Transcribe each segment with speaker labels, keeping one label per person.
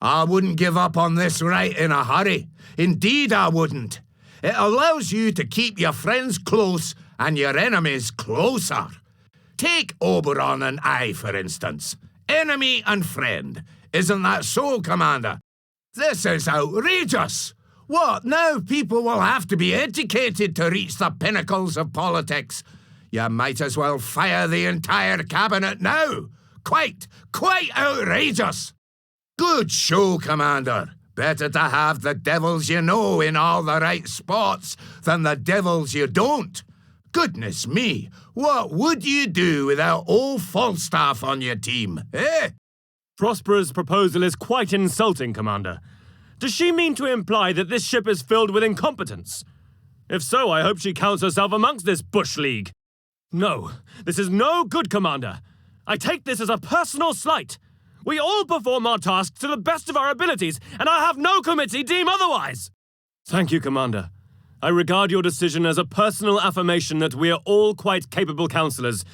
Speaker 1: I wouldn't give up on this right in a hurry. Indeed, I wouldn't. It allows you to keep your friends close and your enemies closer. Take Oberon and I, for instance. Enemy and friend. Isn't that so, Commander? This is outrageous. What, now people will have to be educated to reach the pinnacles of politics? You might as well fire the entire cabinet now. Quite outrageous. Good show, Commander. Better to have the devils you know in all the right spots than the devils you don't. Goodness me, what would you do without old Falstaff on your team, eh?
Speaker 2: Prospera's proposal is quite insulting, Commander. Does she mean to imply that this ship is filled with incompetence? If so, I hope she counts herself amongst this Bush League. No, this is no good, Commander. I take this as a personal slight. We all perform our tasks to the best of our abilities, and I have no committee deem otherwise. Thank you, Commander. I regard your decision as a personal affirmation that we are all quite capable councillors,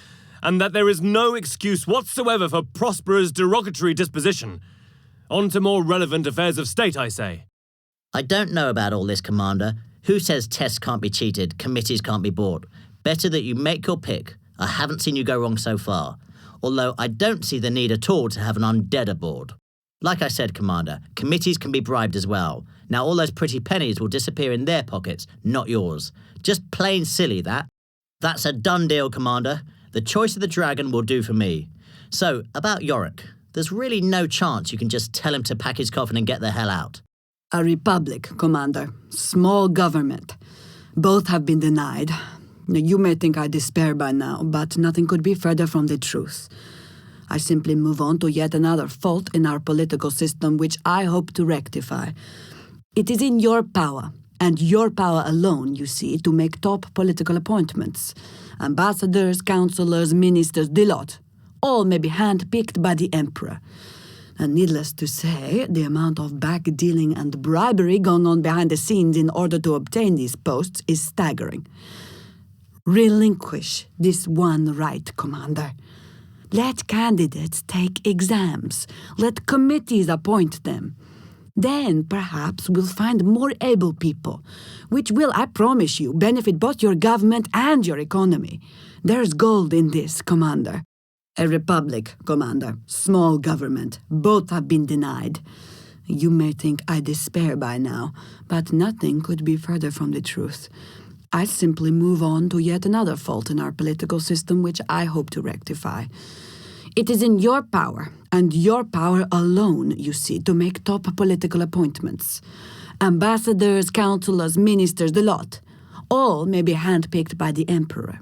Speaker 2: and that there is no excuse whatsoever for Prospera's derogatory disposition. On to more relevant affairs of state, I say.
Speaker 3: I don't know about all this, Commander. Who says tests can't be cheated, committees can't be bought? Better that you make your pick. I haven't seen you go wrong so far. Although I don't see the need at all to have an undead aboard. Like I said, Commander, committees can be bribed as well. Now all those pretty pennies will disappear in their pockets, not yours. Just plain silly, that. That's a done deal, Commander. The choice of the dragon will do for me. So, about Yorick. There's really no chance you can just tell him to pack his coffin and get the hell out.
Speaker 4: A republic, Commander. Small government. Both have been denied. You may think I despair by now, but nothing could be further from the truth. I simply move on to yet another fault in our political system which I hope to rectify. It is in your power, and your power alone, you see, to make top political appointments. Ambassadors, councillors, ministers, the lot. All may be hand-picked by the Emperor. And needless to say, the amount of back-dealing and bribery going on behind the scenes in order to obtain these posts is staggering. Relinquish this one right, Commander. Let candidates take exams. Let committees appoint them. Then perhaps we'll find more able people, which will, I promise you, benefit both your government and your economy. There's gold in this, Commander. A republic, Commander. Small government. Both have been denied. You may think I despair by now, but nothing could be further from the truth. I simply move on to yet another fault in our political system which I hope to rectify. It is in your power, and your power alone, you see, to make top political appointments. Ambassadors, councillors, ministers, the lot. All may be handpicked by the Emperor.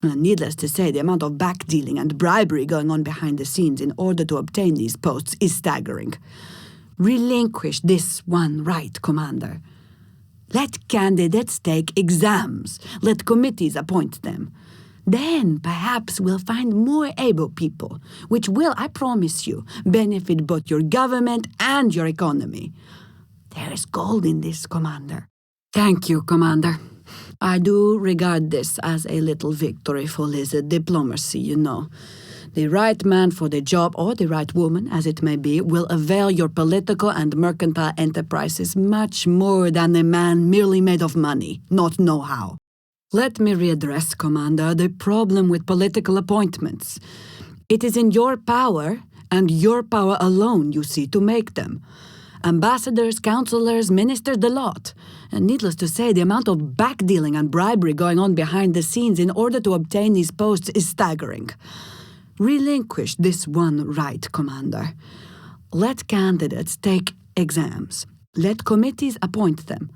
Speaker 4: Needless to say, the amount of back-dealing and bribery going on behind the scenes in order to obtain these posts is staggering. Relinquish this one right, Commander. Let candidates take exams. Let committees appoint them. Then perhaps we'll find more able people, which will, I promise you, benefit both your government and your economy. There is gold in this, Commander. Thank you, Commander. I do regard this as a little victory for lizard diplomacy, you know. The right man for the job, or the right woman, as it may be, will avail your political and mercantile enterprises much more than a man merely made of money, not know-how. Let me readdress, Commander, the problem with political appointments. It is in your power, and your power alone, you see, to make them. Ambassadors, councillors, ministers, the lot. And needless to say, the amount of back-dealing and bribery going on behind the scenes in order to obtain these posts is staggering. Relinquish this one right, Commander. Let candidates take exams. Let committees appoint them.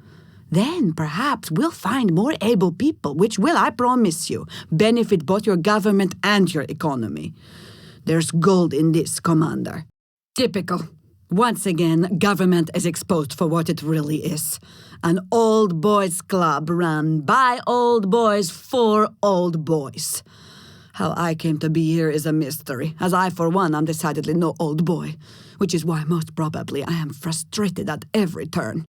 Speaker 4: Then perhaps we'll find more able people, which will, I promise you, benefit both your government and your economy. There's gold in this, Commander. Typical. Once again, government is exposed for what it really is. An old boys club run by old boys for old boys. How I came to be here is a mystery, as I, for one, am decidedly no old boy, which is why most probably I am frustrated at every turn.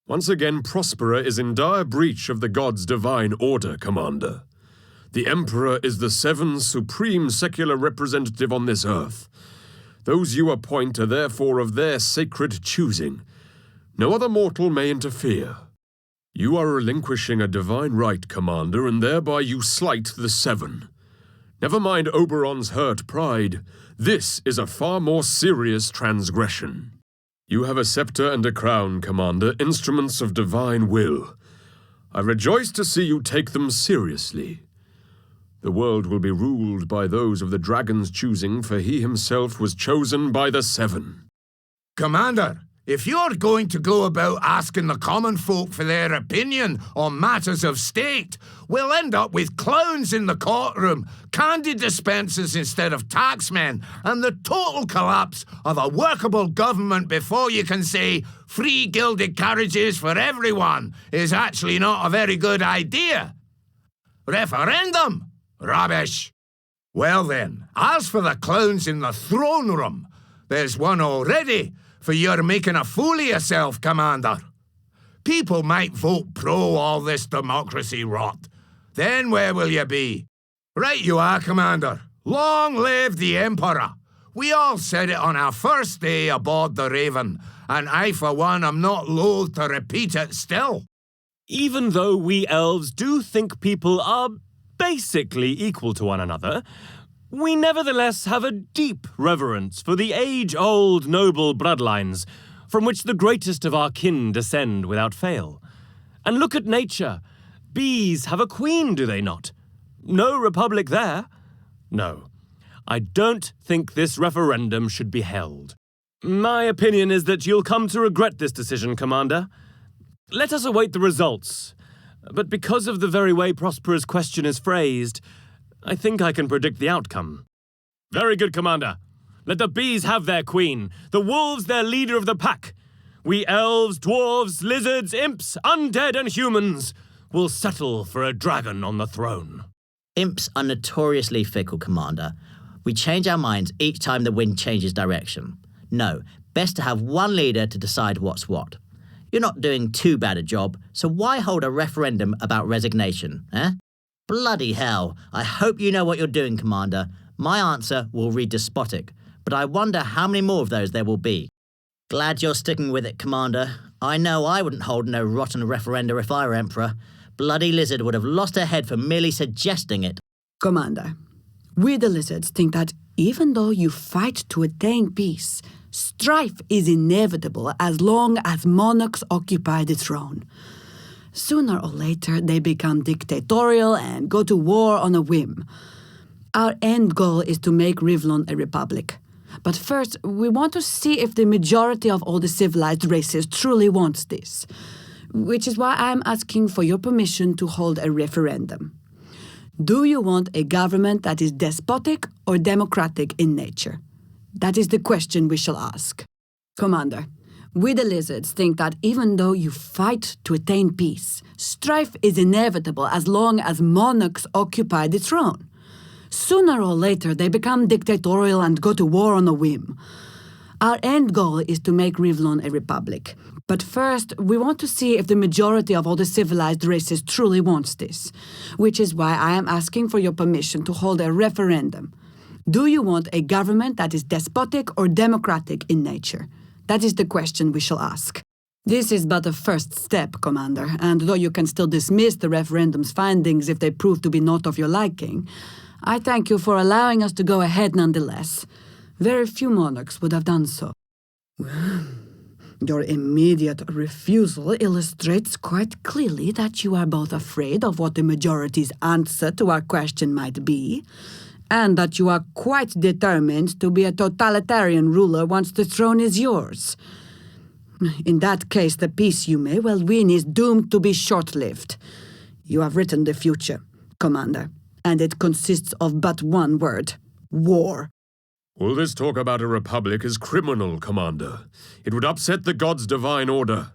Speaker 5: Once again, Prospera is in dire breach of the gods' divine order, Commander. The Emperor is the seventh supreme secular representative on this earth. Those you appoint are therefore of their sacred choosing. No other mortal may interfere. You are relinquishing a divine right, Commander, and thereby you slight the Seven. Never mind Oberon's hurt pride. This is a far more serious transgression. You have a scepter and a crown, Commander, instruments of divine will. I rejoice to see you take them seriously. The world will be ruled by those of the dragon's choosing, for he himself was chosen by the Seven.
Speaker 1: Commander, if you're going to go about asking the common folk for their opinion on matters of state, we'll end up with clowns in the courtroom, candy dispensers instead of taxmen, and the total collapse of a workable government before you can say free gilded carriages for everyone is actually not a very good idea. Referendum? Rubbish. Well then, as for the clowns in the throne room, there's one already, for you're making a fool of yourself, Commander. People might vote pro all this democracy rot. Then where will you be? Right you are, Commander. Long live the Emperor. We all said it on our first day aboard the Raven, and I, for one, am not loath to repeat it still.
Speaker 2: Even though we elves do think people are basically equal to one another, we nevertheless have a deep reverence for the age-old noble bloodlines from which the greatest of our kin descend without fail. And look at nature. Bees have a queen, do they not? No republic there. No, I don't think this referendum should be held. My opinion is that you'll come to regret this decision, Commander. Let us await the results. But because of the very way Prospero's question is phrased, I think I can predict the outcome. Very good, Commander. Let the bees have their queen, the wolves their leader of the pack. We elves, dwarves, lizards, imps, undead and humans will settle for a dragon on the throne.
Speaker 3: Imps are notoriously fickle, Commander. We change our minds each time the wind changes direction. No, best to have one leader to decide what's what. You're not doing too bad a job, so why hold a referendum about resignation, eh? Bloody hell, I hope you know what you're doing, Commander. My answer will read despotic, but I wonder how many more of those there will be. Glad you're sticking with it, Commander. I know I wouldn't hold no rotten referenda if I were Emperor. Bloody Lizard would have lost her head for merely suggesting it.
Speaker 4: Commander, we the lizards think that even though you fight to attain peace, strife is inevitable as long as monarchs occupy the throne. Sooner or later, they become dictatorial and go to war on a whim. Our end goal is to make Rivlon a republic. But first, we want to see if the majority of all the civilized races truly wants this. Which is why I'm asking for your permission to hold a referendum. Do you want a government that is despotic or democratic in nature? That is the question we shall ask. Commander, we the lizards think that even though you fight to attain peace, strife is inevitable as long as monarchs occupy the throne. Sooner or later, they become dictatorial and go to war on a whim. Our end goal is to make Rivlon a republic. But first, we want to see if the majority of all the civilized races truly wants this, which is why I am asking for your permission to hold a referendum. Do you want a government that is despotic or democratic in nature? That is the question we shall ask. This is but a first step, Commander, and though you can still dismiss the referendum's findings if they prove to be not of your liking, I thank you for allowing us to go ahead nonetheless. Very few monarchs would have done so. Your immediate refusal illustrates quite clearly that you are both afraid of what the majority's answer to our question might be, and that you are quite determined to be a totalitarian ruler once the throne is yours. In that case, the peace you may well win is doomed to be short-lived. You have written the future, Commander, and it consists of but one word: war.
Speaker 5: All this talk about a republic is criminal, Commander. It would upset the gods' divine order.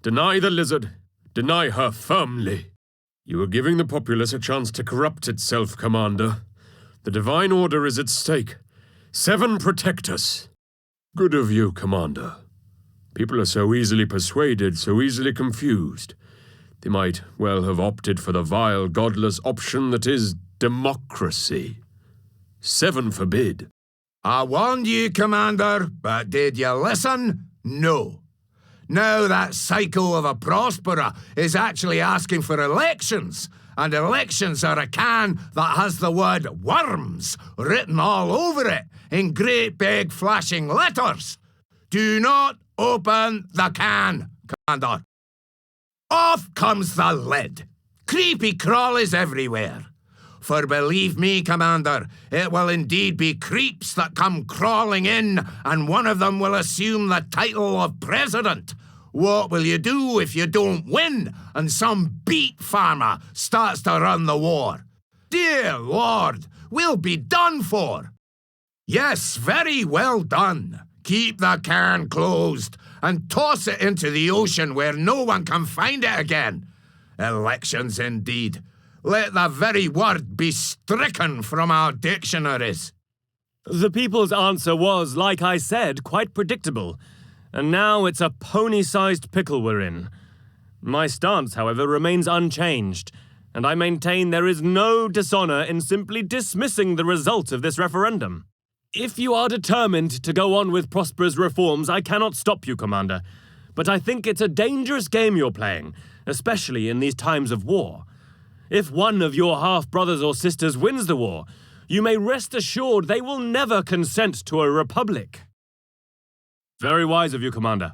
Speaker 5: Deny the lizard. Deny her firmly. You are giving the populace a chance to corrupt itself, Commander. The divine order is at stake. 7 protect us. Good of you, Commander. People are so easily persuaded, so easily confused. They might well have opted for the vile, godless option that is democracy. 7 forbid.
Speaker 1: I warned you, Commander, but did you listen? No. Now that psycho of a Prosperer is actually asking for elections, and elections are a can that has the word worms written all over it in great big flashing letters. Do not open the can, Commander. Off comes the lid. Creepy crawlies everywhere. For believe me, Commander, it will indeed be creeps that come crawling in, and one of them will assume the title of President. What will you do if you don't win, and some beet farmer starts to run the war? Dear Lord, we'll be done for. Yes, very well done. Keep the can closed, and toss it into the ocean where no one can find it again. Elections indeed. Let the very word be stricken from our dictionaries.
Speaker 2: The people's answer was, like I said, quite predictable. And now it's a pony-sized pickle we're in. My stance, however, remains unchanged, and I maintain there is no dishonor in simply dismissing the result of this referendum. If you are determined to go on with Prosper's reforms, I cannot stop you, Commander. But I think it's a dangerous game you're playing, especially in these times of war. If one of your half-brothers or sisters wins the war, you may rest assured they will never consent to a republic. Very wise of you, Commander.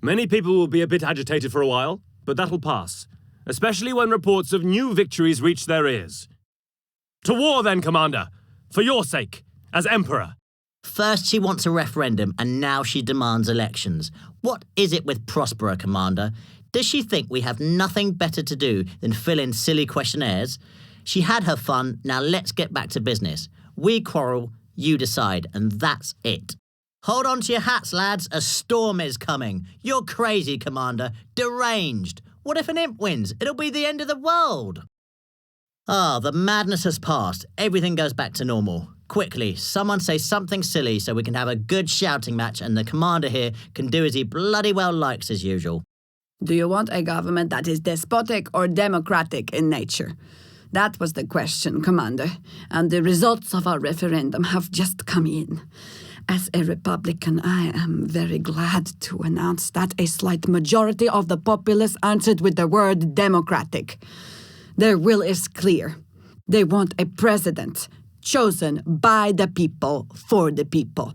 Speaker 2: Many people will be a bit agitated for a while, but that'll pass, especially when reports of new victories reach their ears. To war then, Commander, for your sake, as Emperor.
Speaker 3: First she wants a referendum, and now she demands elections. What is it with Prosperer, Commander? Does she think we have nothing better to do than fill in silly questionnaires? She had her fun, now let's get back to business. We quarrel, you decide, and that's it. Hold on to your hats, lads, a storm is coming. You're crazy, Commander. Deranged. What if an imp wins? It'll be the end of the world. Ah, the madness has passed. Everything goes back to normal. Quickly, someone say something silly so we can have a good shouting match and the Commander here can do as he bloody well likes as usual.
Speaker 4: Do you want a government that is despotic or democratic in nature? That was the question, Commander, and the results of our referendum have just come in. As a Republican, I am very glad to announce that a slight majority of the populace answered with the word democratic. Their will is clear. They want a president chosen by the people for the people.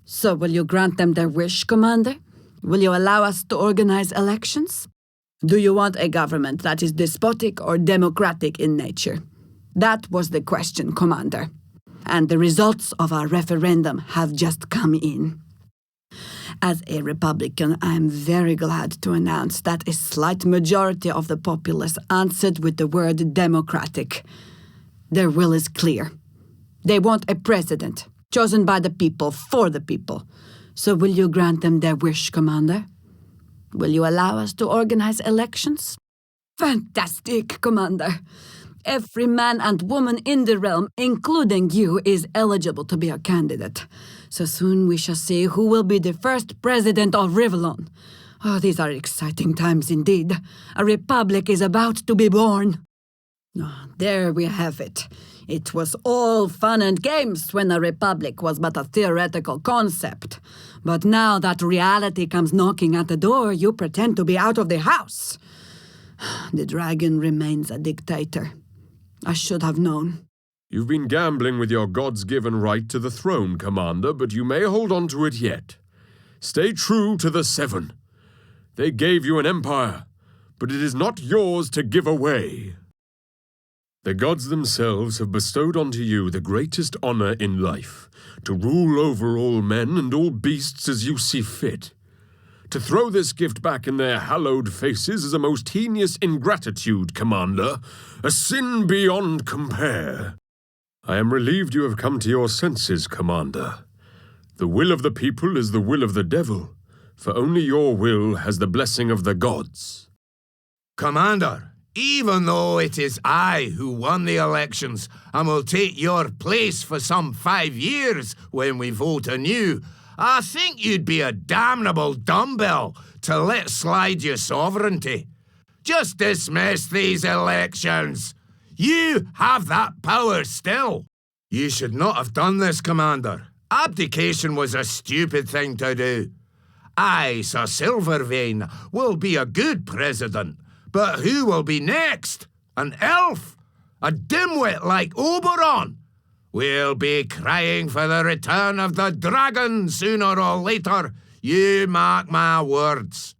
Speaker 4: So will you grant them their wish, Commander? Will you allow us to organize elections? Do you want a government that is despotic or democratic in nature? That was the question, Commander. And the results of our referendum have just come in. As a Republican, I am very glad to announce that a slight majority of the populace answered with the word democratic. Their will is clear. They want a president chosen by the people for the people. So will you grant them their wish, Commander? Will you allow us to organize elections? Fantastic, Commander. Every man and woman in the realm, including you, is eligible to be a candidate. So soon we shall see who will be the first president of Rivellon. Oh, these are exciting times indeed. A republic is about to be born. Oh, there we have it. It was all fun and games when a republic was but a theoretical concept. But now that reality comes knocking at the door, you pretend to be out of the house. The dragon remains a dictator. I should have known.
Speaker 5: You've been gambling with your gods-given right to the throne, Commander, but you may hold on to it yet. Stay true to the Seven. They gave you an empire, but it is not yours to give away. The gods themselves have bestowed onto you the greatest honor in life, to rule over all men and all beasts as you see fit. To throw this gift back in their hallowed faces is a most heinous ingratitude, Commander, a sin beyond compare. I am relieved you have come to your senses, Commander. The will of the people is the will of the devil, for only your will has the blessing of the gods.
Speaker 1: Commander, even though it is I who won the elections and will take your place for some 5 years when we vote anew, I think you'd be a damnable dumbbell to let slide your sovereignty. Just dismiss these elections. You have that power still. You should not have done this, Commander. Abdication was a stupid thing to do. I, Sir Silvervein, will be a good president, but who will be next? An elf? A dimwit like Oberon? We'll be crying for the return of the dragon sooner or later. You mark my words.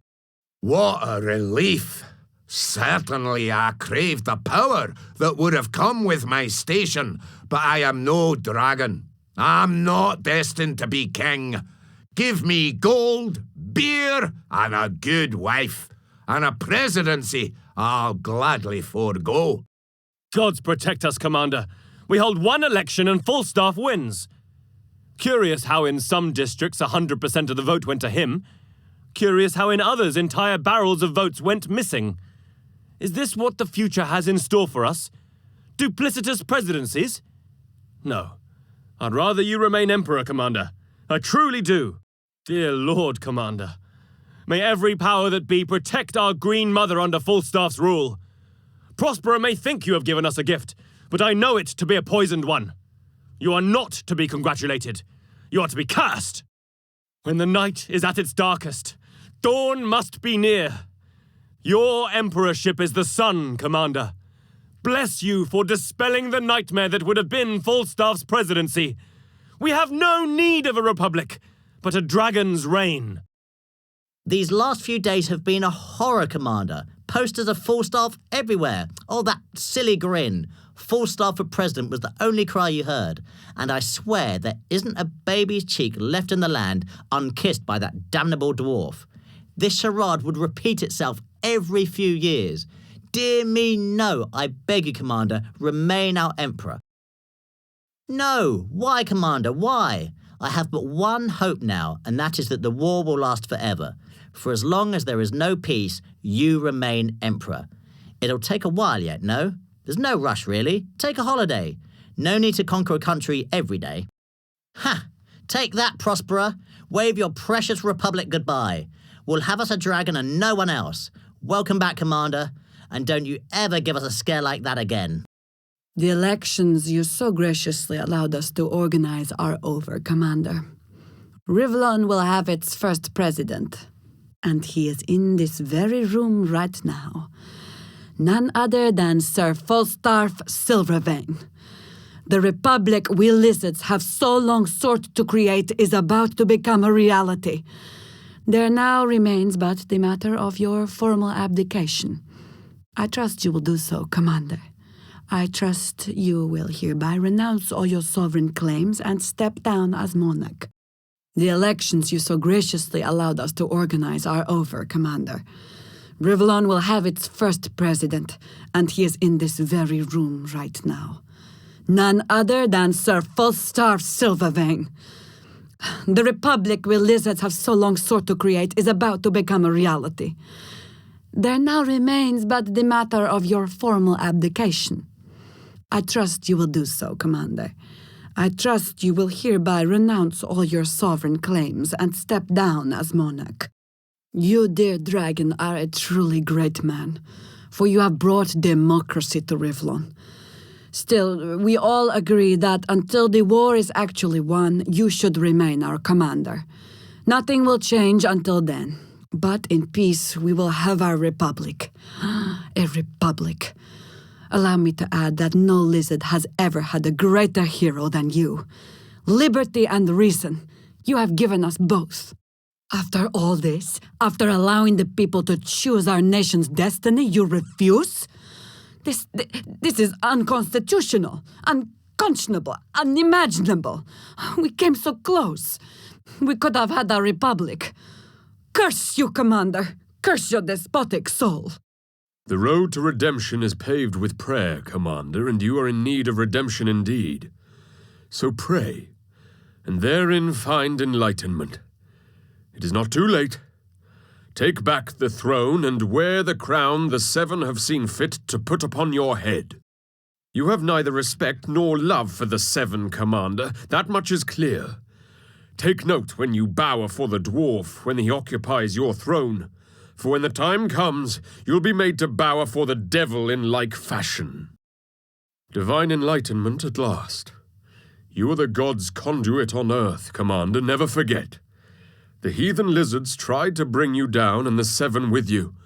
Speaker 1: What a relief. Certainly I craved the power that would have come with my station, but I am no dragon. I'm not destined to be king. Give me gold, beer, and a good wife. And a presidency I'll gladly forego.
Speaker 2: Gods protect us, Commander. We hold one election and Falstaff wins. Curious how in some districts 100% of the vote went to him. Curious how in others entire barrels of votes went missing. Is this what the future has in store for us? Duplicitous presidencies? No. I'd rather you remain Emperor, Commander. I truly do. Dear Lord, Commander. May every power that be protect our Green Mother under Falstaff's rule. Prospera may think you have given us a gift, but I know it to be a poisoned one. You are not to be congratulated. You are to be cursed. When the night is at its darkest, dawn must be near. Your emperorship is the sun, Commander. Bless you for dispelling the nightmare that would have been Falstaff's presidency. We have no need of a republic, but a dragon's reign.
Speaker 3: These last few days have been a horror, Commander. Posters of Falstaff everywhere. Oh, that silly grin. Falstaff for president was the only cry you heard. And I swear there isn't a baby's cheek left in the land unkissed by that damnable dwarf. This charade would repeat itself every few years. Dear me, no, I beg you, Commander, remain our emperor. No, why, Commander, why? I have but one hope now, and that is that the war will last forever. For as long as there is no peace, you remain emperor. It'll take a while yet, no? There's no rush, really. Take a holiday. No need to conquer a country every day. Ha! Take that, Prospera. Wave your precious republic goodbye. We'll have us a dragon and no one else. Welcome back, Commander. And don't you ever give us a scare like that again.
Speaker 4: The elections you so graciously allowed us to organize are over, Commander. Rivlon will have its first president. And he is in this very room right now. None other than Sir Falstaff Silvervein. The republic we lizards have so long sought to create is about to become a reality. There now remains but the matter of your formal abdication. I trust you will do so, Commander. I trust you will hereby renounce all your sovereign claims and step down as monarch. The elections you so graciously allowed us to organize are over, Commander. Rivlon will have its first president, and he is in this very room right now. None other than Sir Falstaff Silvervein. The republic we lizards have so long sought to create is about to become a reality. There now remains but the matter of your formal abdication. I trust you will do so, Commander. I trust you will hereby renounce all your sovereign claims and step down as monarch. You, dear dragon, are a truly great man, for you have brought democracy to Rivlon. Still, we all agree that until the war is actually won, you should remain our commander. Nothing will change until then. But in peace, we will have our republic. A republic. Allow me to add that no lizard has ever had a greater hero than you. Liberty and reason. You have given us both. After all this, after allowing the people to choose our nation's destiny, you refuse? This is unconstitutional, unconscionable, unimaginable. We came so close. We could have had a republic. Curse you, Commander! Curse your despotic soul!
Speaker 5: The road to redemption is paved with prayer, Commander, and you are in need of redemption indeed. So pray, and therein find enlightenment. It is not too late. Take back the throne and wear the crown the seven have seen fit to put upon your head. You have neither respect nor love for the seven, Commander. That much is clear. Take note when you bow before the dwarf when he occupies your throne, for when the time comes, you'll be made to bow before the devil in like fashion. Divine enlightenment at last. You are the gods' conduit on earth, Commander, never forget. The heathen lizards tried to bring you down and the seven with you,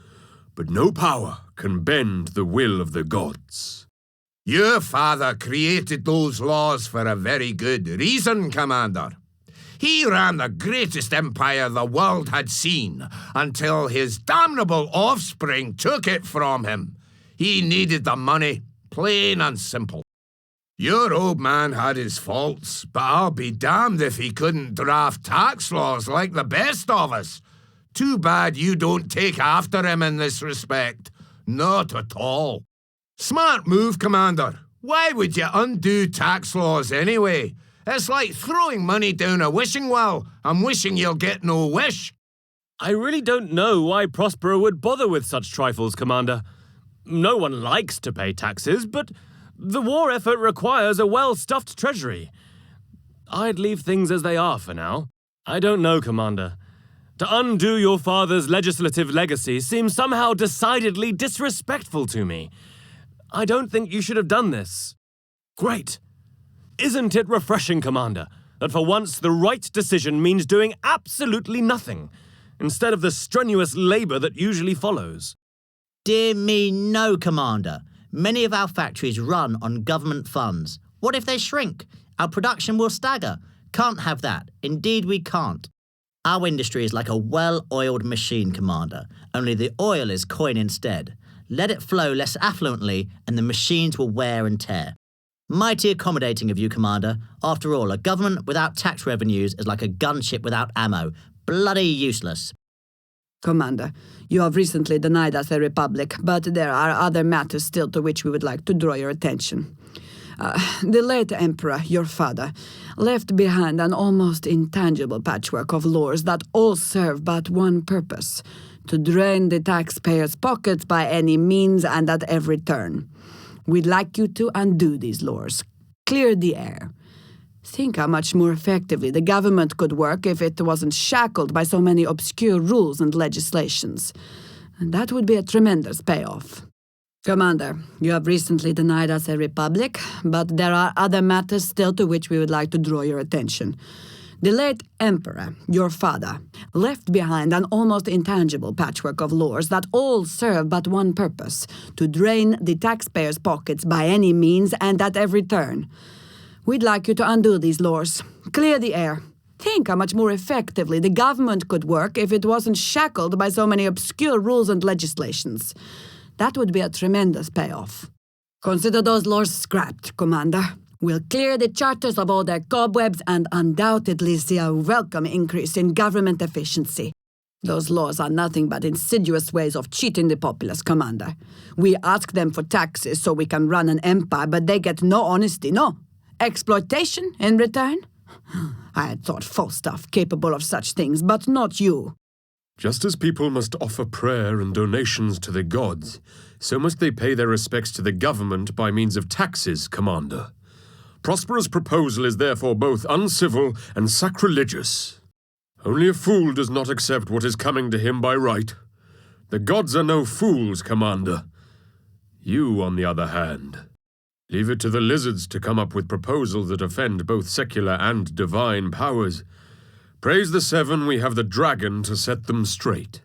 Speaker 5: but no power can bend the will of the gods.
Speaker 1: Your father created those laws for a very good reason, Commander. He ran the greatest empire the world had seen until his damnable offspring took it from him. He needed the money, plain and simple. Your old man had his faults, but I'll be damned if he couldn't draft tax laws like the best of us. Too bad you don't take after him in this respect. Not at all. Smart move, Commander. Why would you undo tax laws anyway? It's like throwing money down a wishing well and wishing you'll get no wish.
Speaker 2: I really don't know why Prospero would bother with such trifles, Commander. No one likes to pay taxes, but the war effort requires a well-stuffed treasury. I'd leave things as they are for now. I don't know, Commander. To undo your father's legislative legacy seems somehow decidedly disrespectful to me. I don't think you should have done this. Great. Isn't it refreshing, Commander, that for once the right decision means doing absolutely nothing, instead of the strenuous labor that usually follows?
Speaker 3: Dear me, no, Commander. Many of our factories run on government funds. What if they shrink? Our production will stagger. Can't have that. Indeed, we can't. Our industry is like a well-oiled machine, Commander, only the oil is coin instead. Let it flow less affluently, and the machines will wear and tear. Mighty accommodating of you, Commander. After all, a government without tax revenues is like a gunship without ammo. Bloody useless.
Speaker 4: Commander, you have recently denied us a republic, but there are other matters still to which we would like to draw your attention. The late Emperor, your father, left behind an almost intangible patchwork of laws that all serve but one purpose: to drain the taxpayers' pockets by any means and at every turn. We'd like you to undo these laws. Clear the air. Think how much more effectively the government could work if it wasn't shackled by so many obscure rules and legislations. And that would be a tremendous payoff. Commander, you have recently denied us a republic, but there are other matters still to which we would like to draw your attention. The late Emperor, your father, left behind an almost intangible patchwork of laws that all serve but one purpose: to drain the taxpayers' pockets by any means and at every turn. We'd like you to undo these laws. Clear the air. Think how much more effectively the government could work if it wasn't shackled by so many obscure rules and legislations. That would be a tremendous payoff. Consider those laws scrapped, Commander. We'll clear the charters of all their cobwebs and undoubtedly see a welcome increase in government efficiency. Those laws are nothing but insidious ways of cheating the populace, Commander. We ask them for taxes so we can run an empire, but they get no honesty, no exploitation in return. I had thought Falstaff capable of such things, but not you.
Speaker 5: Just as people must offer prayer and donations to the gods, so must they pay their respects to the government by means of taxes, Commander. Prospero's proposal is therefore both uncivil and sacrilegious. Only a fool does not accept what is coming to him by right. The gods are no fools, Commander. You, on the other hand, leave it to the lizards to come up with proposals that offend both secular and divine powers. Praise the seven, we have the dragon to set them straight.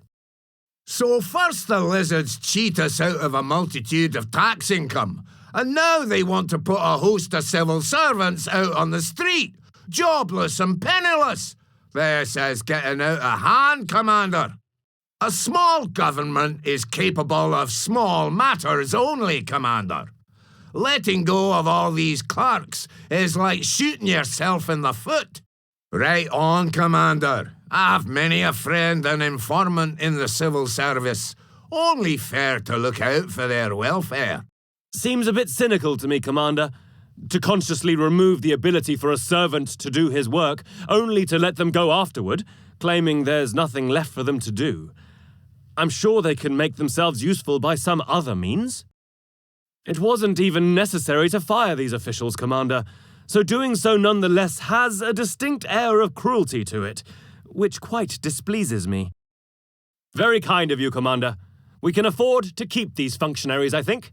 Speaker 1: So first the lizards cheat us out of a multitude of tax income, and now they want to put a host of civil servants out on the street, jobless and penniless. This is getting out of hand, Commander. A small government is capable of small matters only, Commander. Letting go of all these clerks is like shooting yourself in the foot. Right on, Commander. I've many a friend and informant in the civil service. Only fair to look out for their welfare.
Speaker 2: Seems a bit cynical to me, Commander, to consciously remove the ability for a servant to do his work, only to let them go afterward, claiming there's nothing left for them to do. I'm sure they can make themselves useful by some other means. It wasn't even necessary to fire these officials, Commander, so doing so nonetheless has a distinct air of cruelty to it, which quite displeases me. Very kind of you, Commander. We can afford to keep these functionaries, I think.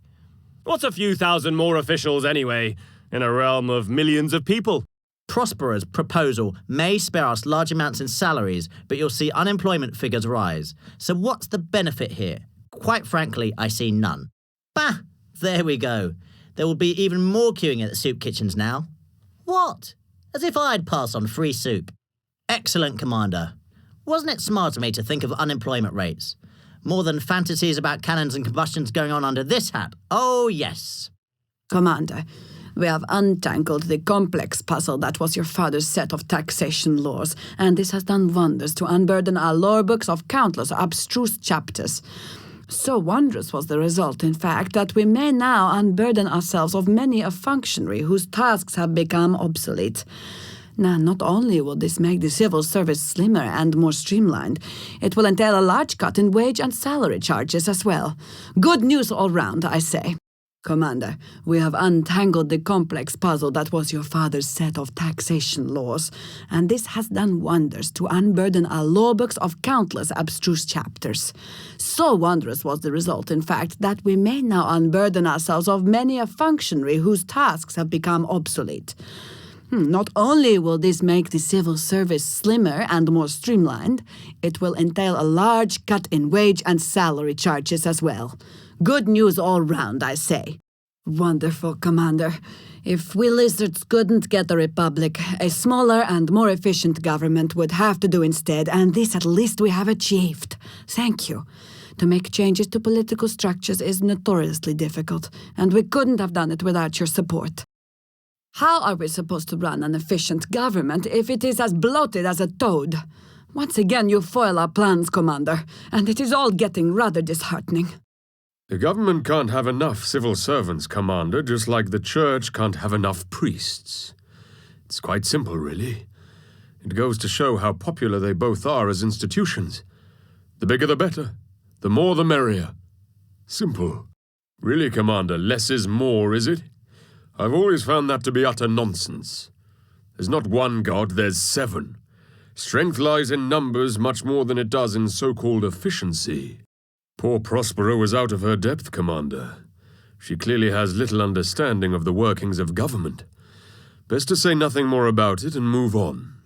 Speaker 2: What's a few thousand more officials anyway, in a realm of millions of people?
Speaker 3: Prospera's proposal may spare us large amounts in salaries, but you'll see unemployment figures rise. So what's the benefit here? Quite frankly, I see none. Bah! There we go. There will be even more queuing at the soup kitchens now. What? As if I'd pass on free soup. Excellent, Commander. Wasn't it smart of me to think of unemployment rates? More than fantasies about cannons and combustions going on under this hat. Oh, yes.
Speaker 4: Commander, we have untangled the complex puzzle that was your father's set of taxation laws, and this has done wonders to unburden our law books of countless abstruse chapters. So wondrous was the result, in fact, that we may now unburden ourselves of many a functionary whose tasks have become obsolete. Now, not only will this make the civil service slimmer and more streamlined, it will entail a large cut in wage and salary charges as well. Good news all round, I say. Commander, we have untangled the complex puzzle that was your father's set of taxation laws, and this has done wonders to unburden our law books of countless abstruse chapters. So wondrous was the result, in fact, that we may now unburden ourselves of many a functionary whose tasks have become obsolete. Not only will this make the civil service slimmer and more streamlined, it will entail a large cut in wage and salary charges as well. Good news all round, I say. Wonderful, Commander. If we lizards couldn't get a republic, a smaller and more efficient government would have to do instead, and this at least we have achieved. Thank you. To make changes to political structures is notoriously difficult, and we couldn't have done it without your support. How are we supposed to run an efficient government if it is as bloated as a toad? Once again you foil our plans, Commander, and it is all getting rather disheartening.
Speaker 5: The government can't have enough civil servants, Commander, just like the church can't have enough priests. It's quite simple, really. It goes to show how popular they both are as institutions. The bigger the better. The more the merrier. Simple. Really, Commander, less is more, is it? I've always found that to be utter nonsense. There's not one god, there's 7. Strength lies in numbers much more than it does in so-called efficiency. Poor Prospera was out of her depth, Commander. She clearly has little understanding of the workings of government. Best to say nothing more about it and move on.